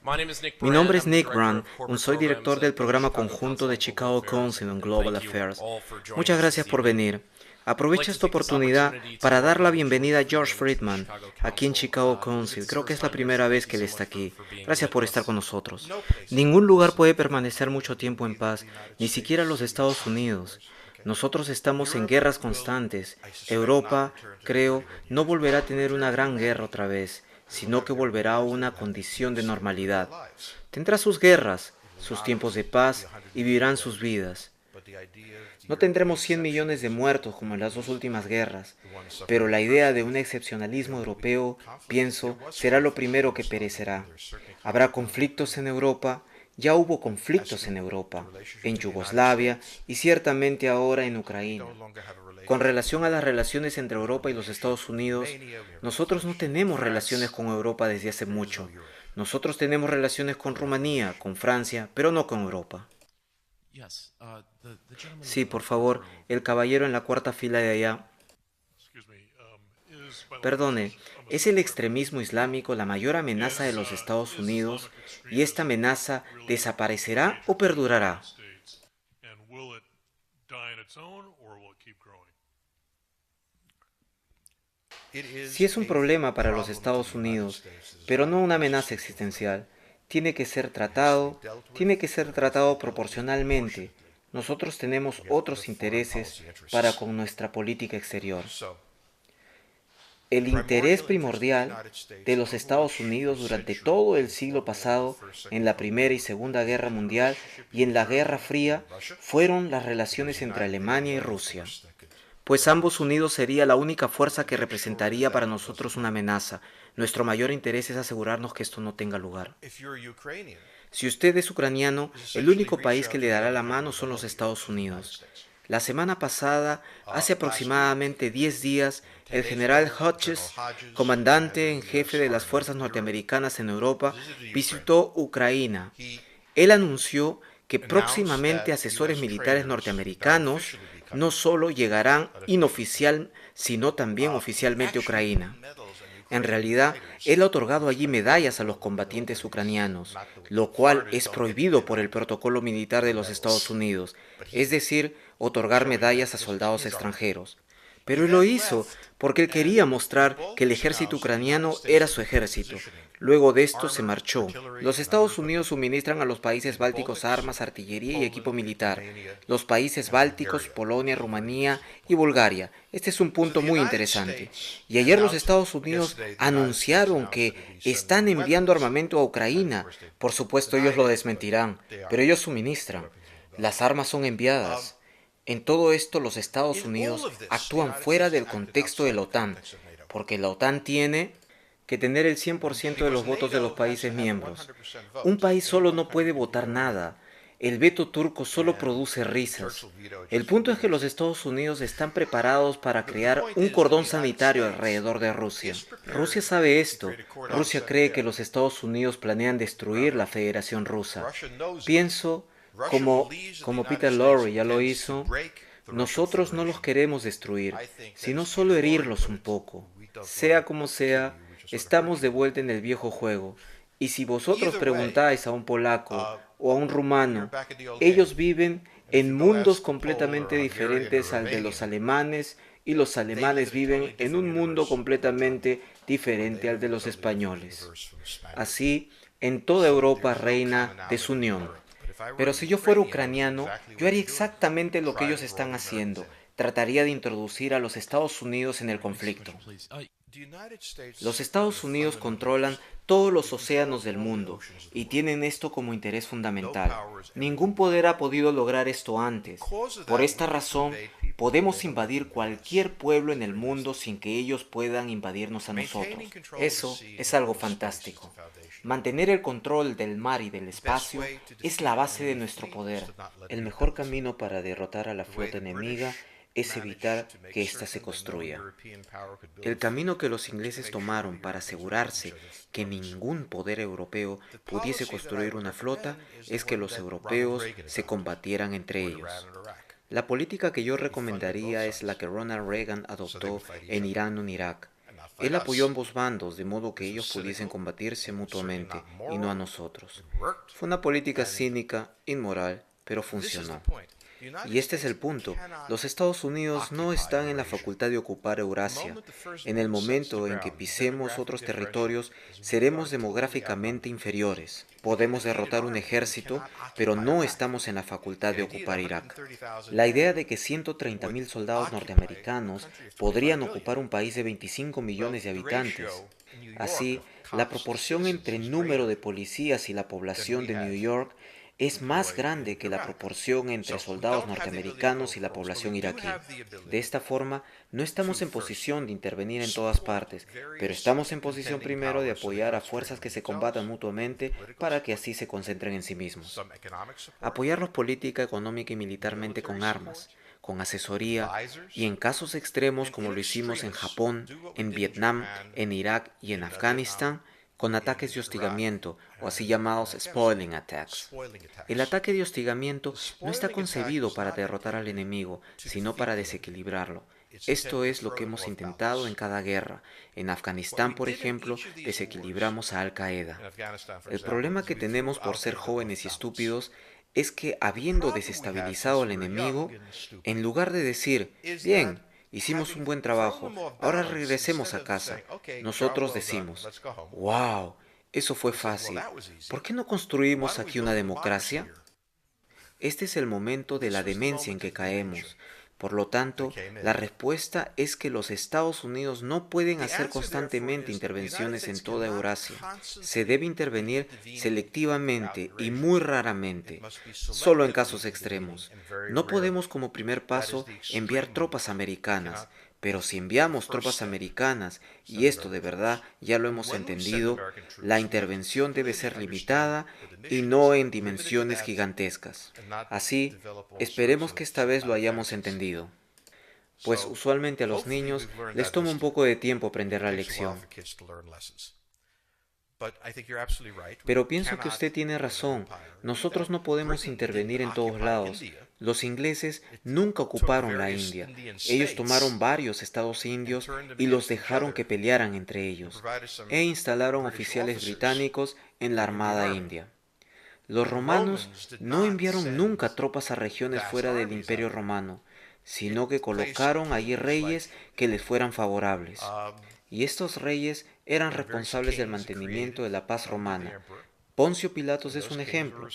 Mi nombre es Nick Brand, soy director del programa conjunto de Chicago Council on Global Affairs. Muchas gracias por venir. Aprovecho esta oportunidad para dar la bienvenida a George Friedman aquí en Chicago Council. Creo que es la primera vez que él está aquí. Gracias por estar con nosotros. Ningún lugar puede permanecer mucho tiempo en paz, ni siquiera los Estados Unidos. Nosotros estamos en guerras constantes. Europa, creo, no volverá a tener una gran guerra otra vez, sino que volverá a una condición de normalidad. Tendrá sus guerras, sus tiempos de paz y vivirán sus vidas. No tendremos 100 millones de muertos como en las dos últimas guerras, pero la idea de un excepcionalismo europeo, pienso, será lo primero que perecerá. Habrá conflictos en Europa, ya hubo conflictos en Europa, en Yugoslavia y ciertamente ahora en Ucrania. Con relación a las relaciones entre Europa y los Estados Unidos, nosotros no tenemos relaciones con Europa desde hace mucho. Nosotros tenemos relaciones con Rumanía, con Francia, pero no con Europa. Sí, por favor, el caballero en la cuarta fila de allá. Perdone, ¿es el extremismo islámico la mayor amenaza de los Estados Unidos y esta amenaza desaparecerá o perdurará? Sí es un problema para los Estados Unidos, pero no una amenaza existencial. Tiene que ser tratado proporcionalmente. Nosotros tenemos otros intereses para con nuestra política exterior. El interés primordial de los Estados Unidos durante todo el siglo pasado, en la Primera y Segunda Guerra Mundial y en la Guerra Fría, fueron las relaciones entre Alemania y Rusia, pues ambos unidos sería la única fuerza que representaría para nosotros una amenaza. Nuestro mayor interés es asegurarnos que esto no tenga lugar. Si usted es ucraniano, el único país que le dará la mano son los Estados Unidos. La semana pasada, hace aproximadamente 10 días, el general Hodges, comandante en jefe de las fuerzas norteamericanas en Europa, visitó Ucrania. Él anunció que próximamente asesores militares norteamericanos no solo llegarán inoficial, sino también oficialmente a Ucrania. En realidad, él ha otorgado allí medallas a los combatientes ucranianos, lo cual es prohibido por el protocolo militar de los Estados Unidos, es decir, otorgar medallas a soldados extranjeros. Pero él lo hizo porque él quería mostrar que el ejército ucraniano era su ejército. Luego de esto se marchó. Los Estados Unidos suministran a los países bálticos armas, artillería y equipo militar. Los países bálticos, Polonia, Rumanía y Bulgaria. Este es un punto muy interesante. Y ayer los Estados Unidos anunciaron que están enviando armamento a Ucrania. Por supuesto ellos lo desmentirán, pero ellos suministran. Las armas son enviadas. En todo esto los Estados Unidos actúan fuera del contexto de la OTAN, porque la OTAN tiene que tener el 100% de los votos de los países miembros. Un país solo no puede votar nada. El veto turco solo produce risas. El punto es que los Estados Unidos están preparados para crear un cordón sanitario alrededor de Rusia. Rusia sabe esto. Rusia cree que los Estados Unidos planean destruir la Federación Rusa. Pienso, como Peter Lorre ya lo hizo, nosotros no los queremos destruir, sino solo herirlos un poco. Sea como sea, estamos de vuelta en el viejo juego. Y si vosotros preguntáis a un polaco o a un rumano, ellos viven en mundos completamente diferentes al de los alemanes y los alemanes viven en un mundo completamente diferente al de los españoles. Así, en toda Europa reina desunión. Pero si yo fuera ucraniano, yo haría exactamente lo que ellos están haciendo. Trataría de introducir a los Estados Unidos en el conflicto. Los Estados Unidos controlan todos los océanos del mundo y tienen esto como interés fundamental. Ningún poder ha podido lograr esto antes. Por esta razón, podemos invadir cualquier pueblo en el mundo sin que ellos puedan invadirnos a nosotros. Eso es algo fantástico. Mantener el control del mar y del espacio es la base de nuestro poder. El mejor camino para derrotar a la flota enemiga es evitar que ésta se construya. El camino que los ingleses tomaron para asegurarse que ningún poder europeo pudiese construir una flota es que los europeos se combatieran entre ellos. La política que yo recomendaría es la que Ronald Reagan adoptó en Irán o en Irak. Él apoyó a ambos bandos de modo que ellos pudiesen combatirse mutuamente y no a nosotros. Fue una política cínica, inmoral, pero funcionó. Y este es el punto. Los Estados Unidos no están en la facultad de ocupar Eurasia. En el momento en que pisemos otros territorios, seremos demográficamente inferiores. Podemos derrotar un ejército, pero no estamos en la facultad de ocupar Irak. La idea de que 130.000 soldados norteamericanos podrían ocupar un país de 25 millones de habitantes. Así, la proporción entre el número de policías y la población de New York es más grande que la proporción entre soldados norteamericanos y la población iraquí. De esta forma, no estamos en posición de intervenir en todas partes, pero estamos en posición primero de apoyar a fuerzas que se combatan mutuamente para que así se concentren en sí mismos. Apoyarlos política, económica y militarmente con armas, con asesoría y en casos extremos como lo hicimos en Japón, en Vietnam, en Irak y en Afganistán, con ataques de hostigamiento o así llamados spoiling attacks. El ataque de hostigamiento no está concebido para derrotar al enemigo, sino para desequilibrarlo. Esto es lo que hemos intentado en cada guerra. En Afganistán, por ejemplo, desequilibramos a Al Qaeda. El problema que tenemos por ser jóvenes y estúpidos es que, habiendo desestabilizado al enemigo, en lugar de decir, bien, hicimos un buen trabajo, ahora regresemos a casa, nosotros decimos, wow, eso fue fácil. ¿Por qué no construimos aquí una democracia? Este es el momento de la demencia en que caemos. Por lo tanto, la respuesta es que los Estados Unidos no pueden hacer constantemente intervenciones en toda Eurasia. Se debe intervenir selectivamente y muy raramente, solo en casos extremos. No podemos como primer paso enviar tropas americanas, pero si enviamos tropas americanas, y esto de verdad ya lo hemos entendido, la intervención debe ser limitada y no en dimensiones gigantescas. Así, esperemos que esta vez lo hayamos entendido, pues usualmente a los niños les toma un poco de tiempo aprender la lección. Pero pienso que usted tiene razón. Nosotros no podemos intervenir en todos lados. Los ingleses nunca ocuparon la India. Ellos tomaron varios estados indios y los dejaron que pelearan entre ellos, e instalaron oficiales británicos en la Armada India. Los romanos no enviaron nunca tropas a regiones fuera del Imperio Romano, sino que colocaron allí reyes que les fueran favorables. Y estos reyes eran responsables del mantenimiento de la paz romana. Poncio Pilatos es un ejemplo.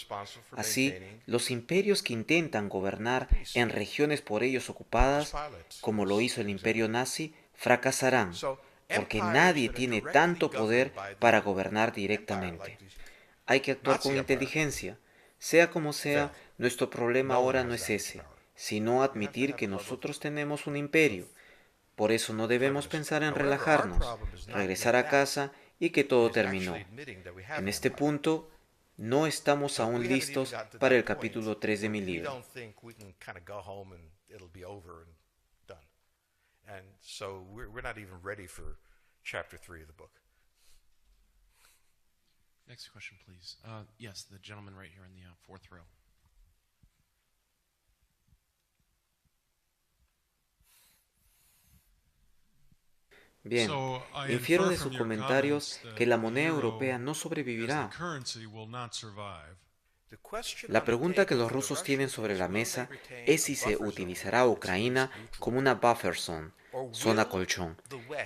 Así, los imperios que intentan gobernar en regiones por ellos ocupadas, como lo hizo el imperio nazi, fracasarán, porque nadie tiene tanto poder para gobernar directamente. Hay que actuar con inteligencia. Sea como sea, nuestro problema ahora no es ese, sino admitir que nosotros tenemos un imperio. Por eso no debemos pensar en relajarnos, regresar a casa y que todo terminó. En este punto, no estamos aún listos para el capítulo 3 de mi libro. Next question, please. Yes, the gentleman right here in the fourth row. Bien, infiero de sus comentarios que la moneda europea no sobrevivirá. La pregunta que los rusos tienen sobre la mesa es si se utilizará a Ucrania como una buffer zone, zona colchón,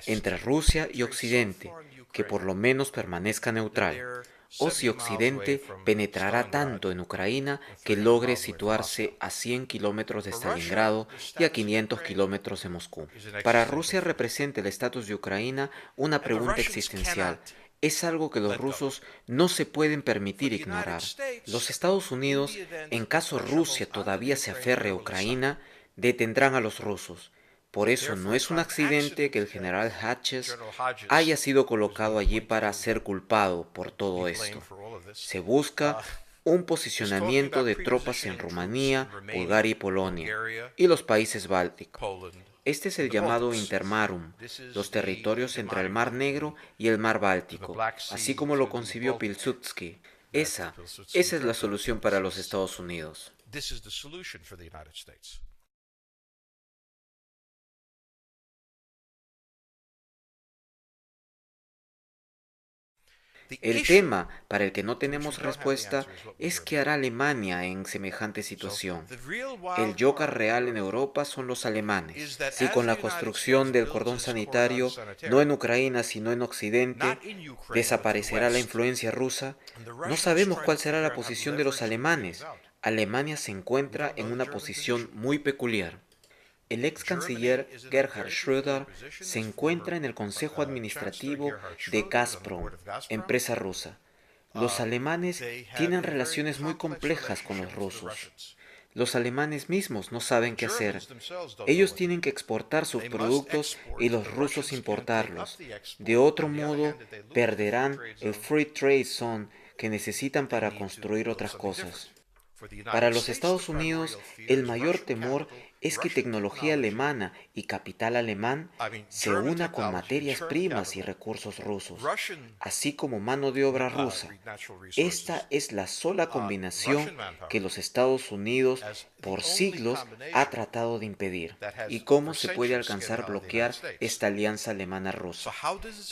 entre Rusia y Occidente, que por lo menos permanezca neutral, o si Occidente penetrará tanto en Ucrania que logre situarse a 100 kilómetros de Stalingrado y a 500 kilómetros de Moscú. Para Rusia representa el estatus de Ucrania una pregunta existencial. Es algo que los rusos no se pueden permitir ignorar. Los Estados Unidos, en caso Rusia todavía se aferre a Ucrania, detendrán a los rusos. Por eso no es un accidente que el general Hatches haya sido colocado allí para ser culpado por todo esto. Se busca un posicionamiento de tropas en Rumanía, Bulgaria y Polonia, y los países bálticos. Este es el llamado Intermarum, los territorios entre el Mar Negro y el Mar Báltico, así como lo concibió Pilsudski. Esa es la solución para los Estados Unidos. El tema para el que no tenemos respuesta es qué hará Alemania en semejante situación. El Joker real en Europa son los alemanes. Si con la construcción del cordón sanitario, no en Ucrania sino en Occidente, desaparecerá la influencia rusa, no sabemos cuál será la posición de los alemanes. Alemania se encuentra en una posición muy peculiar. El ex canciller Gerhard Schröder se encuentra en el consejo administrativo de Gazprom, empresa rusa. Los alemanes tienen relaciones muy complejas con los rusos. Los alemanes mismos no saben qué hacer. Ellos tienen que exportar sus productos y los rusos importarlos. De otro modo, perderán el Free Trade Zone que necesitan para construir otras cosas. Para los Estados Unidos, el mayor temor es que tecnología alemana y capital alemán se una con materias primas y recursos rusos, así como mano de obra rusa. Esta es la sola combinación que los Estados Unidos por siglos ha tratado de impedir. ¿Y cómo se puede alcanzar bloquear esta alianza alemana-rusa?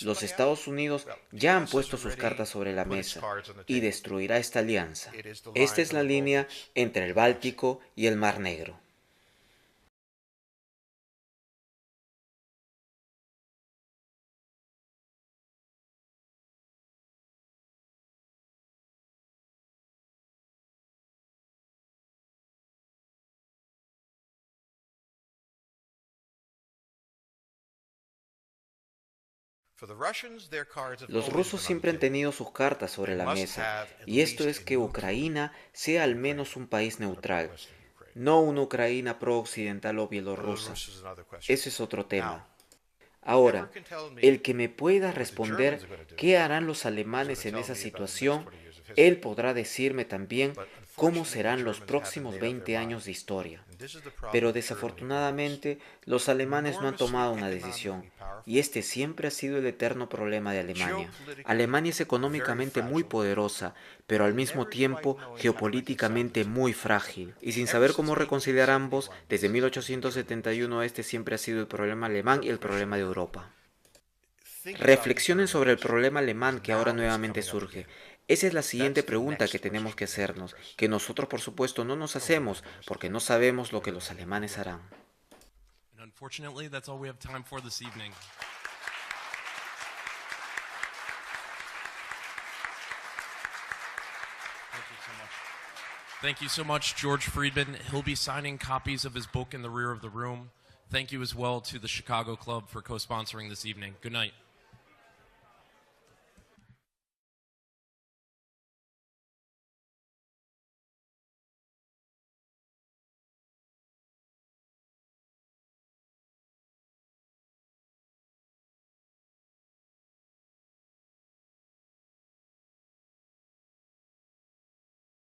Los Estados Unidos ya han puesto sus cartas sobre la mesa y destruirá esta alianza. Esta es la línea entre el Báltico y el Mar Negro. Los rusos siempre han tenido sus cartas sobre la mesa, y esto es que Ucrania sea al menos un país neutral, no una Ucrania pro-occidental o bielorrusa. Ese es otro tema. Ahora, el que me pueda responder qué harán los alemanes en esa situación, él podrá decirme también cómo serán los próximos 20 años de historia. Pero desafortunadamente, los alemanes no han tomado una decisión, y este siempre ha sido el eterno problema de Alemania. Alemania es económicamente muy poderosa, pero al mismo tiempo geopolíticamente muy frágil. Y sin saber cómo reconciliar ambos, desde 1871 este siempre ha sido el problema alemán y el problema de Europa. Reflexionen sobre el problema alemán que ahora nuevamente surge. Esa es la siguiente pregunta que tenemos que hacernos, que nosotros por supuesto no nos hacemos porque no sabemos lo que los alemanes harán. And unfortunately, that's all we have time for this evening. Thank you so much, George Friedman. He'll be signing copies of his book in the rear of the room. Thank you as well to the Chicago Club for co-sponsoring this evening. Good night.